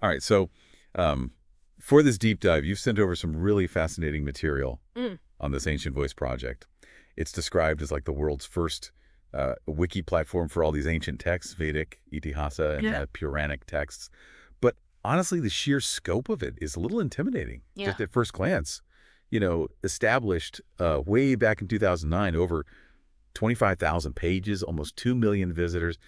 All right, so for this deep dive, you've sent over some really fascinating material Mm. on this Ancient Voice project. It's described as like the world's first wiki platform for all these ancient texts, Vedic, Itihasa, and Yeah. Puranic texts. But honestly, the sheer scope of it is a little intimidating, Yeah. just at first glance. Established way back in 2009, over 25,000 pages, almost 2 million visitors.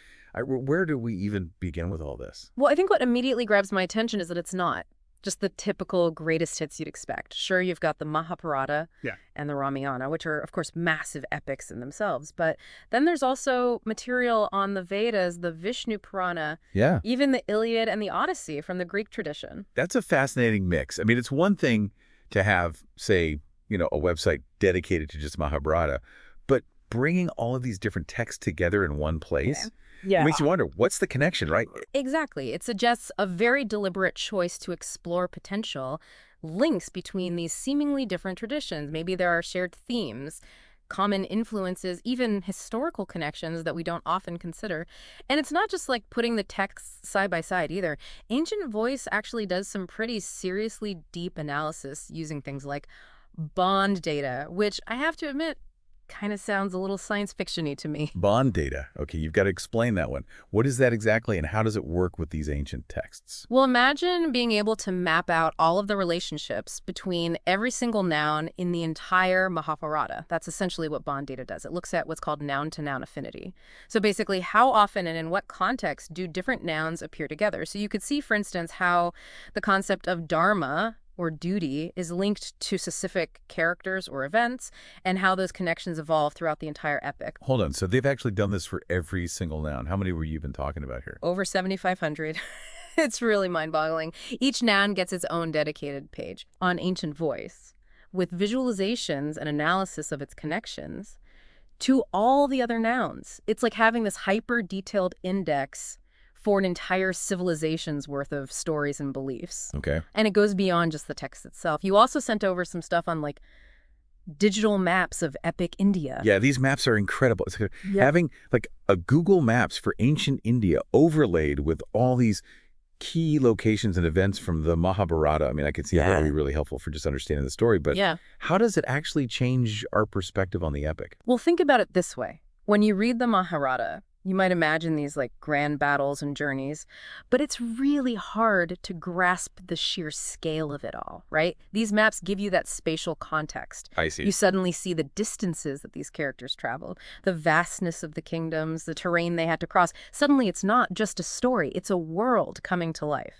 Where do we even begin with all this? Well, I think what immediately grabs my attention is that it's not just the typical greatest hits you'd expect. Sure, you've got the Mahabharata Yeah. and the Ramayana, which are, of course, massive epics in themselves. But then there's also material on the Vedas, the Vishnu Purana, Yeah. even the Iliad and the Odyssey from the Greek tradition. That's a fascinating mix. I mean, it's one thing to have, say, a website dedicated to just Mahabharata, but bringing all of these different texts together in one place, it Yeah. makes you wonder, what's the connection, right? Exactly. It suggests a very deliberate choice to explore potential links between these seemingly different traditions. Maybe there are shared themes, common influences, even historical connections that we don't often consider. And it's not just like putting the texts side by side either. Ancient Voice actually does some pretty seriously deep analysis using things like bond data, which I have to admit kind of sounds a little science fiction-y to me. Bond data. Okay, you've got to explain that one. What is that exactly, and how does it work with these ancient texts? Well, imagine being able to map out all of the relationships between every single noun in the entire Mahabharata. That's essentially what bond data does. It looks at what's called noun-to-noun affinity. So basically, how often and in what context do different nouns appear together? So you could see, for instance, how the concept of dharma or duty is linked to specific characters or events, and how those connections evolve throughout the entire epic. Hold on. So they've actually done this for every single noun. How many were you even talking about here? Over 7,500. It's really mind-boggling. Each noun gets its own dedicated page on Ancient Voice, with visualizations and analysis of its connections to all the other nouns. It's like having this hyper-detailed index for an entire civilization's worth of stories and beliefs. Okay. And it goes beyond just the text itself. You also sent over some stuff on, like, digital maps of epic India. Yeah, these maps are incredible. It's like Yep. having like a Google Maps for ancient India overlaid with all these key locations and events from the Mahabharata. I mean, I could see how that would be really helpful for just understanding the story, but Yeah. how does it actually change our perspective on the epic? Well, think about it this way. When you read the Mahabharata, you might imagine these like grand battles and journeys, but it's really hard to grasp the sheer scale of it all, right? These maps give you that spatial context. I see. You suddenly see the distances that these characters traveled, the vastness of the kingdoms, the terrain they had to cross. Suddenly it's not just a story, it's a world coming to life.